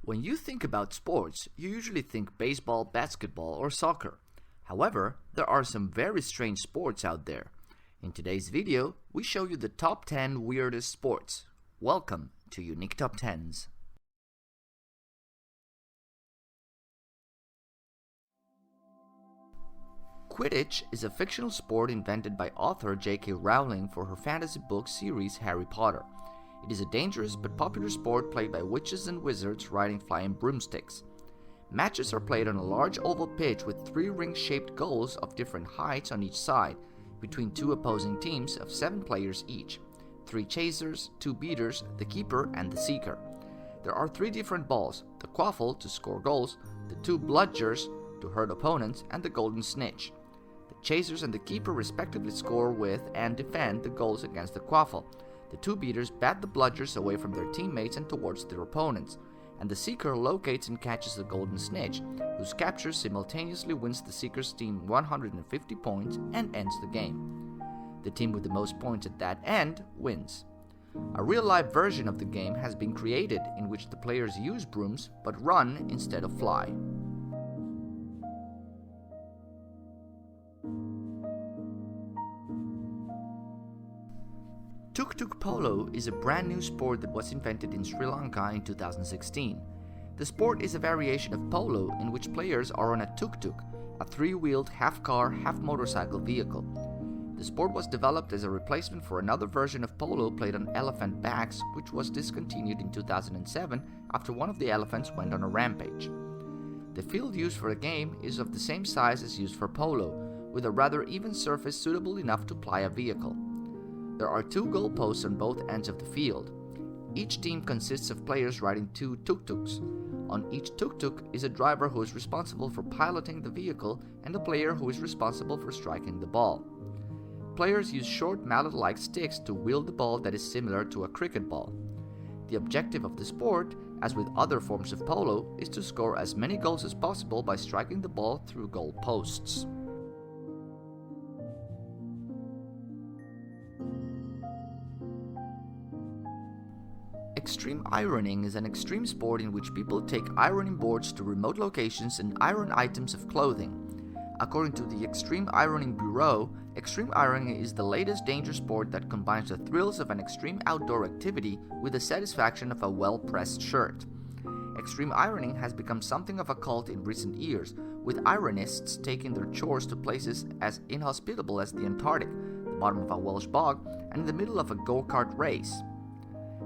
When you think about sports, you usually think baseball, basketball, or soccer. However, there are some very strange sports out there. In today's video, we show you the top 10 weirdest sports. Welcome to Unique Top 10s. Quidditch is a fictional sport invented by author J.K. Rowling for her fantasy book series Harry Potter. It is a dangerous but popular sport played by witches and wizards riding flying broomsticks. Matches are played on a large oval pitch with 3 ring-shaped goals of different heights on each side, between 2 opposing teams of 7 players each, 3 chasers, 2 beaters, the keeper, and the seeker. There are 3 different balls: the quaffle to score goals, the 2 bludgers to hurt opponents, and the golden snitch. The chasers and the keeper respectively score with and defend the goals against the quaffle. The 2 beaters bat the bludgers away from their teammates and towards their opponents, and the seeker locates and catches the golden snitch, whose capture simultaneously wins the seeker's team 150 points and ends the game. The team with the most points at that end wins. A real-life version of the game has been created in which the players use brooms but run instead of fly. Tuk Tuk Polo is a brand new sport that was invented in Sri Lanka in 2016. The sport is a variation of polo in which players are on a tuk-tuk, a 3-wheeled half-car, half-motorcycle vehicle. The sport was developed as a replacement for another version of polo played on elephant backs, which was discontinued in 2007 after one of the elephants went on a rampage. The field used for the game is of the same size as used for polo, with a rather even surface suitable enough to ply a vehicle. There are 2 goalposts on both ends of the field. Each team consists of players riding 2 tuk-tuks. On each tuk-tuk is a driver who is responsible for piloting the vehicle and a player who is responsible for striking the ball. Players use short mallet-like sticks to wield the ball that is similar to a cricket ball. The objective of the sport, as with other forms of polo, is to score as many goals as possible by striking the ball through goal posts. Extreme ironing is an extreme sport in which people take ironing boards to remote locations and iron items of clothing. According to the Extreme Ironing Bureau, extreme ironing is the latest danger sport that combines the thrills of an extreme outdoor activity with the satisfaction of a well-pressed shirt. Extreme ironing has become something of a cult in recent years, with ironists taking their chores to places as inhospitable as the Antarctic, the bottom of a Welsh bog, and in the middle of a go-kart race.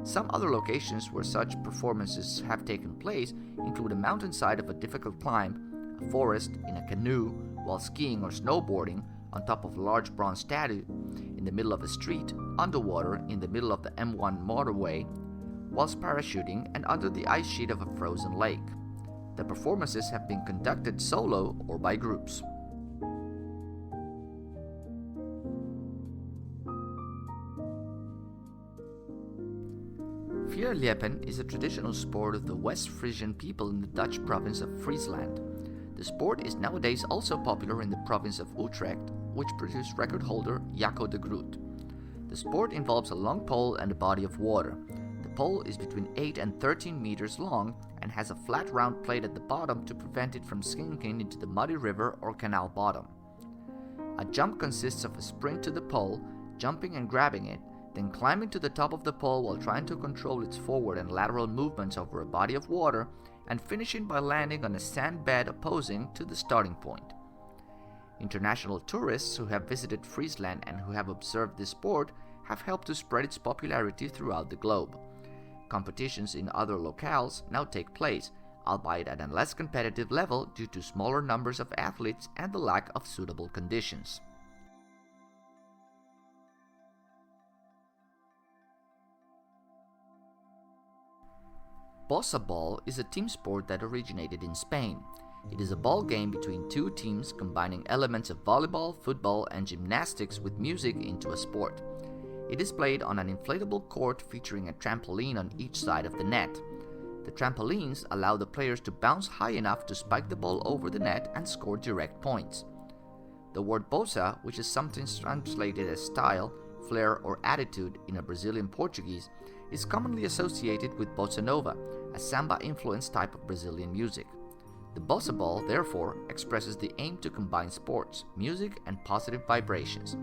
Some other locations where such performances have taken place include a mountainside of a difficult climb, a forest, in a canoe, while skiing or snowboarding, on top of a large bronze statue, in the middle of a street, underwater in the middle of the M1 motorway, whilst parachuting, and under the ice sheet of a frozen lake. The performances have been conducted solo or by groups. Vierlepen is a traditional sport of the West Frisian people in the Dutch province of Friesland. The sport is nowadays also popular in the province of Utrecht, which produced record holder Jacco de Groot. The sport involves a long pole and a body of water. The pole is between 8 and 13 meters long and has a flat round plate at the bottom to prevent it from sinking into the muddy river or canal bottom. A jump consists of a sprint to the pole, jumping and grabbing it, then climbing to the top of the pole while trying to control its forward and lateral movements over a body of water, and finishing by landing on a sand bed opposing to the starting point. International tourists who have visited Friesland and who have observed this sport have helped to spread its popularity throughout the globe. Competitions in other locales now take place, albeit at a less competitive level due to smaller numbers of athletes and the lack of suitable conditions. Bossa ball is a team sport that originated in Spain. It is a ball game between 2 teams combining elements of volleyball, football, and gymnastics with music into a sport. It is played on an inflatable court featuring a trampoline on each side of the net. The trampolines allow the players to bounce high enough to spike the ball over the net and score direct points. The word bossa, which is sometimes translated as style, flair, or attitude in a Brazilian Portuguese, is commonly associated with bossa nova, a samba-influenced type of Brazilian music. The bossa ball, therefore, expresses the aim to combine sports, music, and positive vibrations.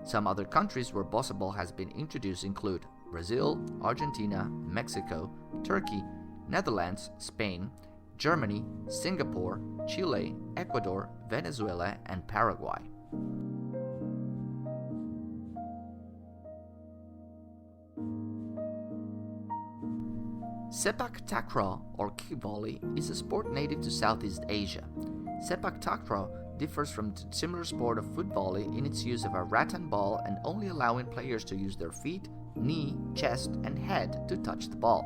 Some other countries where bossa ball has been introduced include Brazil, Argentina, Mexico, Turkey, Netherlands, Spain, Germany, Singapore, Chile, Ecuador, Venezuela, and Paraguay. Sepak takraw, or kick volley, is a sport native to Southeast Asia. Sepak takraw differs from the similar sport of foot volley in its use of a rattan ball and only allowing players to use their feet, knee, chest, and head to touch the ball.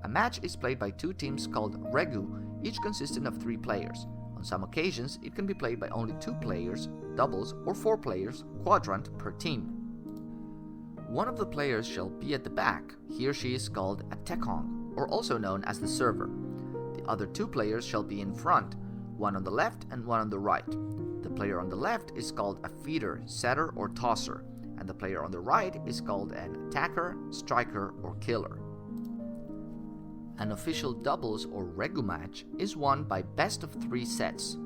A match is played by two teams called regu, each consisting of 3 players. On some occasions, it can be played by only 2 players, doubles, or 4 players, quadrant, per team. One of the players shall be at the back. He or she is called a takraw, or also known as the server. The other 2 players shall be in front, one on the left and one on the right. The player on the left is called a feeder, setter, or tosser, and the player on the right is called an attacker, striker, or killer. An official doubles or regu match is won by best of 3 sets,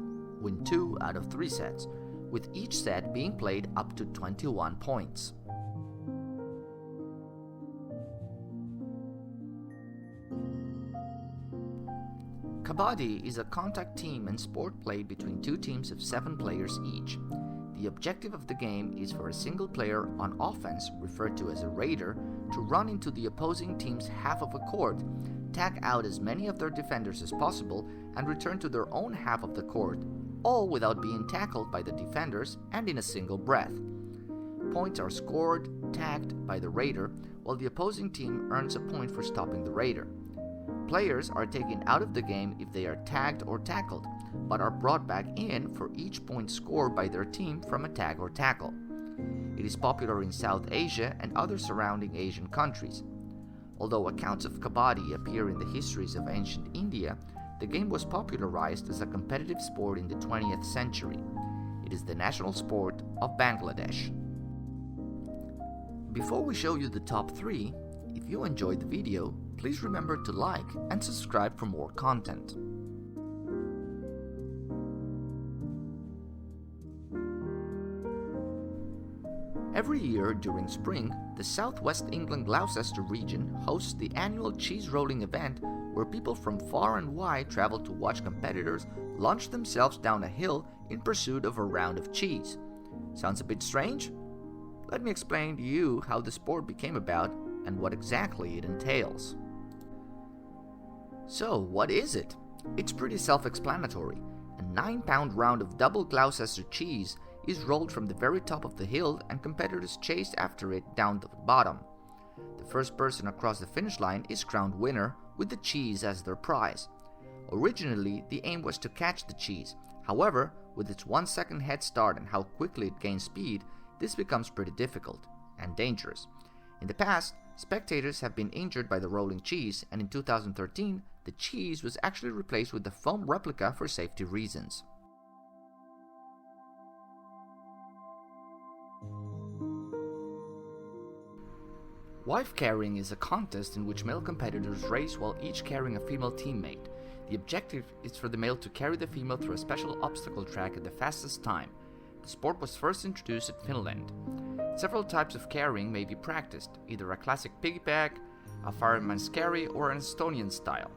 win 2 out of 3 sets, with each set being played up to 21 points. Kabaddi is a contact team and sport played between 2 teams of 7 players each. The objective of the game is for a single player on offense, referred to as a raider, to run into the opposing team's half of a court, tag out as many of their defenders as possible, and return to their own half of the court, all without being tackled by the defenders and in a single breath. Points are scored, tagged by the raider, while the opposing team earns a point for stopping the raider. Players are taken out of the game if they are tagged or tackled, but are brought back in for each point scored by their team from a tag or tackle. It is popular in South Asia and other surrounding Asian countries. Although accounts of Kabaddi appear in the histories of ancient India, the game was popularized as a competitive sport in the 20th century. It is the national sport of Bangladesh. Before we show you the top 3, if you enjoyed the video, please remember to like and subscribe for more content. Every year during spring, the Southwest England Gloucester region hosts the annual cheese rolling event where people from far and wide travel to watch competitors launch themselves down a hill in pursuit of a round of cheese. Sounds a bit strange? Let me explain to you how the sport became about and what exactly it entails. So, what is it? It's pretty self-explanatory. A 9-pound round of double Gloucester cheese is rolled from the very top of the hill and competitors chase after it down to the bottom. The first person across the finish line is crowned winner with the cheese as their prize. Originally, the aim was to catch the cheese. However, with its 1-second head start and how quickly it gains speed, this becomes pretty difficult and dangerous. In the past, spectators have been injured by the rolling cheese, and in 2013, the cheese was actually replaced with a foam replica for safety reasons. Wife-carrying is a contest in which male competitors race while each carrying a female teammate. The objective is for the male to carry the female through a special obstacle track at the fastest time. The sport was first introduced in Finland. Several types of carrying may be practiced, either a classic piggyback, a fireman's carry, or an Estonian style.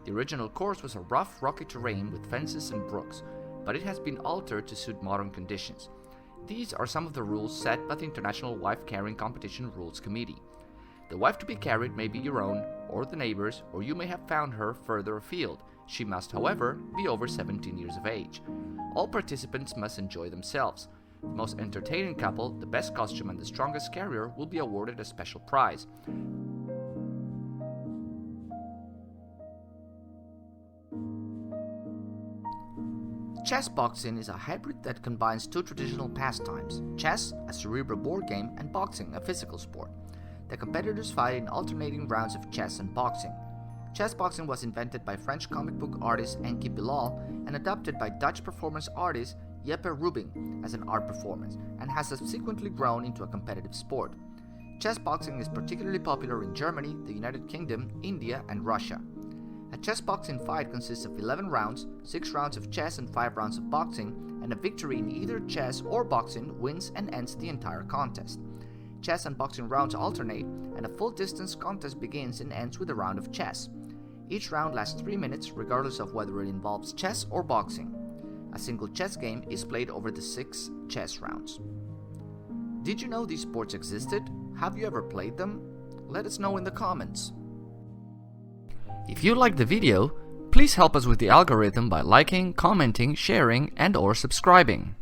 The original course was a rough, rocky terrain with fences and brooks, but it has been altered to suit modern conditions. These are some of the rules set by the International Wife-Carrying Competition Rules Committee. The wife to be carried may be your own, or the neighbor's, or you may have found her further afield. She must, however, be over 17 years of age. All participants must enjoy themselves. The most entertaining couple, the best costume, and the strongest carrier will be awarded a special prize. Chess boxing is a hybrid that combines 2 traditional pastimes: chess, a cerebral board game, and boxing, a physical sport. The competitors fight in alternating rounds of chess and boxing. Chess boxing was invented by French comic book artist Enki Bilal and adopted by Dutch performance artist Jeppe Rubing as an art performance, and has subsequently grown into a competitive sport. Chess boxing is particularly popular in Germany, the United Kingdom, India, and Russia. A chess boxing fight consists of 11 rounds, 6 rounds of chess and 5 rounds of boxing, and a victory in either chess or boxing wins and ends the entire contest. Chess and boxing rounds alternate, and a full-distance contest begins and ends with a round of chess. Each round lasts 3 minutes, regardless of whether it involves chess or boxing. A single chess game is played over the 6 chess rounds. Did you know these sports existed? Have you ever played them? Let us know in the comments. If you liked the video, please help us with the algorithm by liking, commenting, sharing, and/or subscribing.